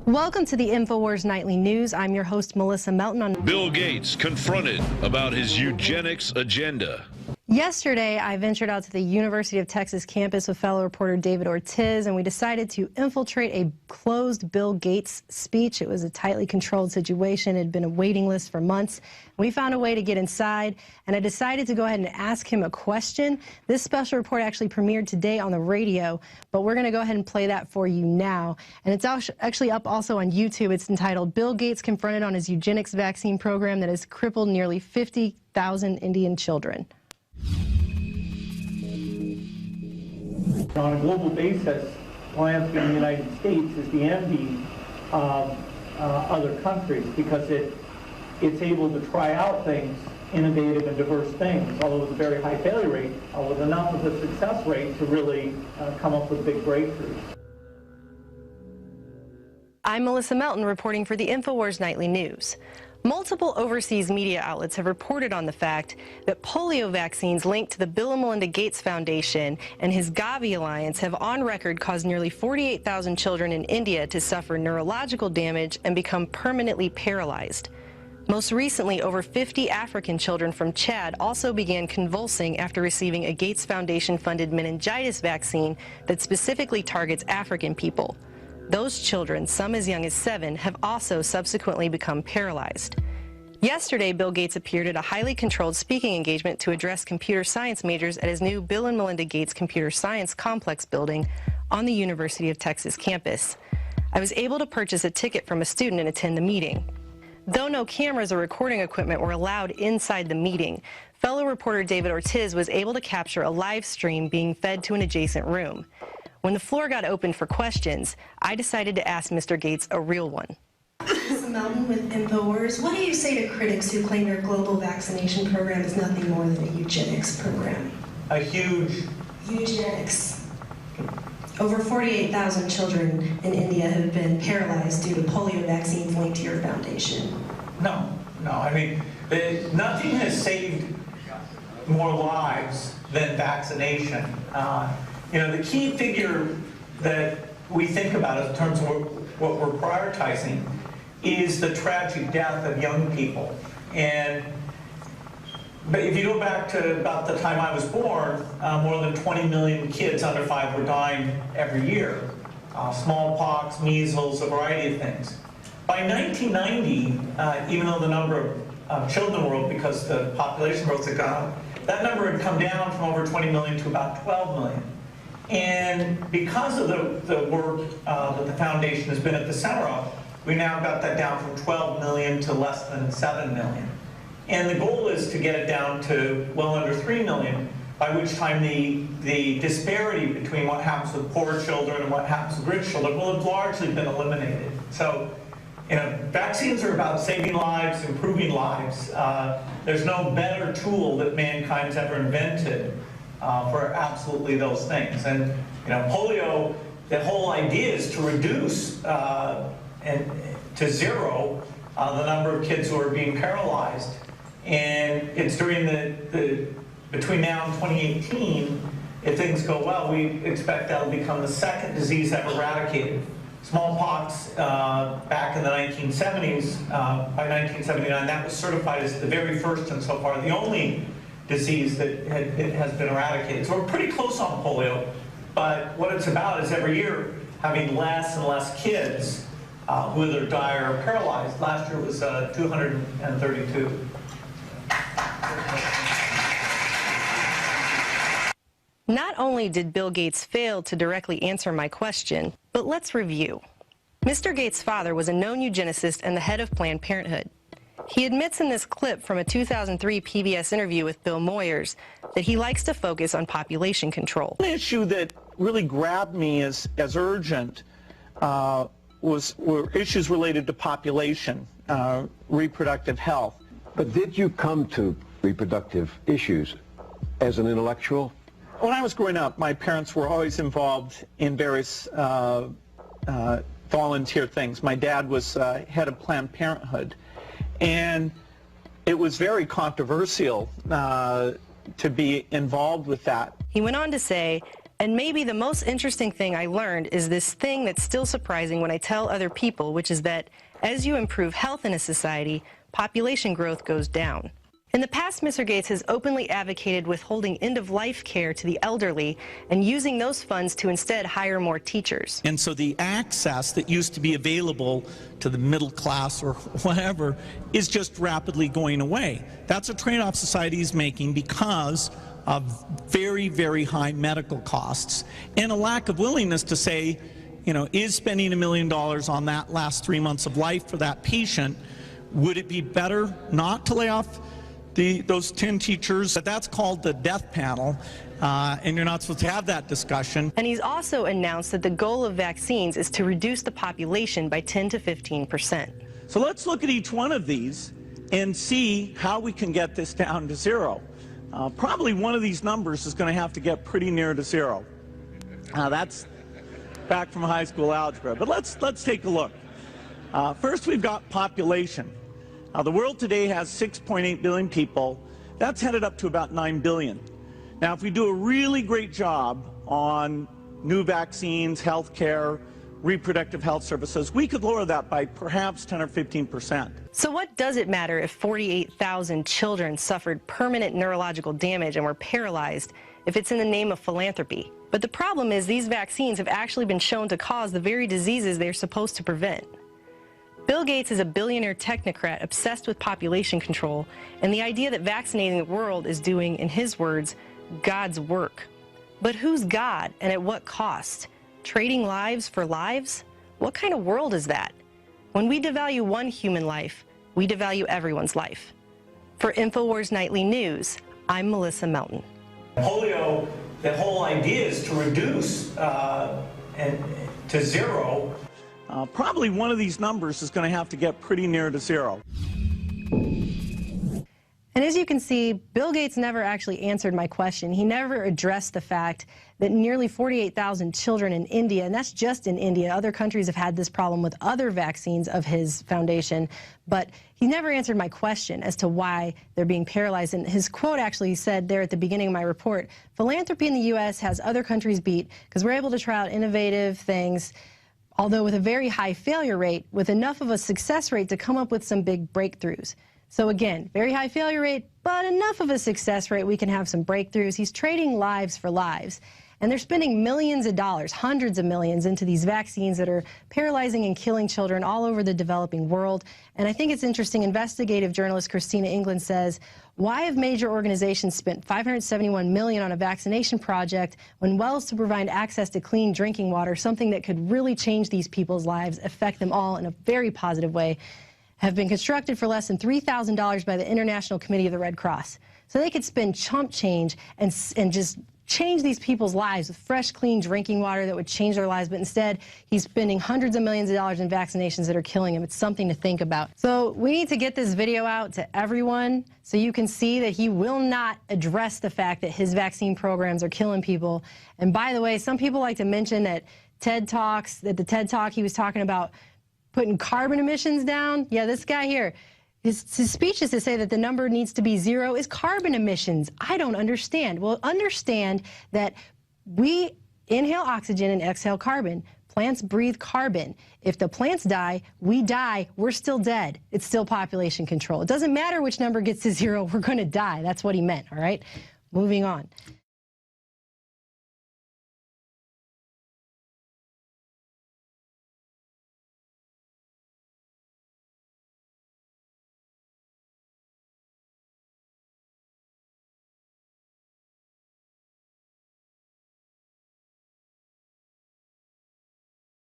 Welcome to the InfoWars Nightly News. I'm your host, Melissa Melton. Bill Gates confronted about his eugenics agenda. Yesterday, I ventured out to the University of Texas campus with fellow reporter David Ortiz, and we decided to infiltrate a closed Bill Gates speech. It was a tightly controlled situation. It had been a waiting list for months. We found a way to get inside, and I decided to go ahead and ask him a question. This special report actually premiered today on the radio, but we're going to go ahead and play that for you now. And it's actually up also on YouTube. It's entitled, Bill Gates Confronted on His Eugenics Vaccine Program That Has Crippled Nearly 50,000 Indian Children. On a global basis, the landscape in the United States is the envy of other countries because it's able to try out things, innovative and diverse things, although with a very high failure rate, with enough of a success rate to really come up with big breakthroughs. I'm Melissa Melton reporting for the InfoWars Nightly News. Multiple overseas media outlets have reported on the fact that polio vaccines linked to the Bill and Melinda Gates Foundation and his Gavi Alliance have on record caused nearly 48,000 children in India to suffer neurological damage and become permanently paralyzed. Most recently, over 50 African children from Chad also began convulsing after receiving a Gates Foundation-funded meningitis vaccine that specifically targets African people. Those children, some as young as 7, have also subsequently become paralyzed. Yesterday, Bill Gates appeared at a highly controlled speaking engagement to address computer science majors at his new Bill and Melinda Gates Computer Science Complex building on the University of Texas campus. I was able to purchase a ticket from a student and attend the meeting. Though no cameras or recording equipment were allowed inside the meeting, fellow reporter David Ortiz was able to capture a live stream being fed to an adjacent room. When the floor got open for questions, I decided to ask Mr. Gates a real one. Melissa Melton with InfoWars. What do you say to critics who claim your global vaccination program is nothing more than a eugenics program? A huge... Eugenics. Over 48,000 children in India have been paralyzed due to polio vaccines linked to your foundation. No. I mean, nothing has saved more lives than vaccination. The key figure that we think about in terms of what we're prioritizing is the tragic death of young people. But if you go back to about the time I was born, more than 20 million kids under 5 were dying every year. Smallpox, measles, a variety of things. By 1990, even though the number of children in the world, because the population growth had gone up, that number had come down from over 20 million to about 12 million. And because of the work that the foundation has been at the center of, we now got that down from 12 million to less than 7 million. And the goal is to get it down to well under 3 million, by which time the disparity between what happens with poor children and what happens with rich children will have largely been eliminated. So, vaccines are about saving lives, improving lives. There's no better tool that mankind's ever invented for absolutely those things. And polio, the whole idea is to reduce to zero the number of kids who are being paralyzed. And it's during between now and 2018, if things go well, we expect that'll become the second disease ever eradicated. Smallpox back in the 1970s, by 1979, that was certified as the very first and so far the only disease that has been eradicated. So we're pretty close on polio, but what it's about is every year having less and less kids who either die or are paralyzed. Last year it was 232. Not only did Bill Gates fail to directly answer my question, but let's review. Mr. Gates' father was a known eugenicist and the head of Planned Parenthood. He admits in this clip from a 2003 PBS interview with Bill Moyers that he likes to focus on population control. One issue that really grabbed me as urgent were issues related to population, reproductive health. But did you come to reproductive issues as an intellectual? When I was growing up, my parents were always involved in various volunteer things. My dad was head of Planned Parenthood, and it was very controversial to be involved with that. He went on to say And maybe the most interesting thing I learned is this thing that's still surprising when I tell other people, which is that as you improve health in a society, population growth goes down. In the past, Mr. Gates has openly advocated withholding end-of-life care to the elderly and using those funds to instead hire more teachers. And so the access that used to be available to the middle class or whatever is just rapidly going away. That's a trade-off society is making because of very, very high medical costs and a lack of willingness to say, you know, is spending $1 million on that last 3 months of life for that patient, would it be better not to lay off those 10 teachers? That's called the death panel, and you're not supposed to have that discussion. And he's also announced that the goal of vaccines is to reduce the population by 10 to 15%. So let's look at each one of these and see how we can get this down to zero. Probably one of these numbers is going to have to get pretty near to zero. That's back from high school algebra, but let's take a look. First, we've got population. The world today has 6.8 billion people. That's headed up to about 9 billion. Now, if we do a really great job on new vaccines, health care, reproductive health services, we could lower that by perhaps 10 or 15%. So what does it matter if 48,000 children suffered permanent neurological damage and were paralyzed if it's in the name of philanthropy? But the problem is these vaccines have actually been shown to cause the very diseases they're supposed to prevent. Bill Gates is a billionaire technocrat obsessed with population control and the idea that vaccinating the world is doing, in his words, God's work. But who's God and at what cost? Trading lives for lives? What kind of world is that? When we devalue one human life, we devalue everyone's life. For InfoWars Nightly News, I'm Melissa Melton. Polio, the whole idea is to reduce to zero. Probably one of these numbers is going to have to get pretty near to zero. And as you can see, Bill Gates never actually answered my question. He never addressed the fact that nearly 48,000 children in India, and that's just in India, other countries have had this problem with other vaccines of his foundation, but he never answered my question as to why they're being paralyzed. And his quote actually said there at the beginning of my report, philanthropy in the U.S. has other countries beat because we're able to try out innovative things, although with a very high failure rate, with enough of a success rate to come up with some big breakthroughs. So again, very high failure rate, but enough of a success rate we can have some breakthroughs. He's trading lives for lives. And they're spending millions of dollars, hundreds of millions, into these vaccines that are paralyzing and killing children all over the developing world. And I think it's interesting, investigative journalist Christina England says, why have major organizations spent $571 million on a vaccination project when wells to provide access to clean drinking water, something that could really change these people's lives, affect them all in a very positive way, have been constructed for less than $3,000 by the International Committee of the Red Cross? So they could spend chump change and just change these people's lives with fresh, clean drinking water that would change their lives, but instead he's spending hundreds of millions of dollars in vaccinations that are killing him. It's something to think about. So we need to get this video out to everyone so you can see that he will not address the fact that his vaccine programs are killing people. And by the way, some people like to mention that the TED Talk he was talking about putting carbon emissions down. Yeah, this guy here. His speech is to say that the number needs to be zero is carbon emissions. I don't understand. Well, understand that we inhale oxygen and exhale carbon. Plants breathe carbon. If the plants die, we die. We're still dead. It's still population control. It doesn't matter which number gets to zero. We're going to die. That's what he meant, all right? Moving on.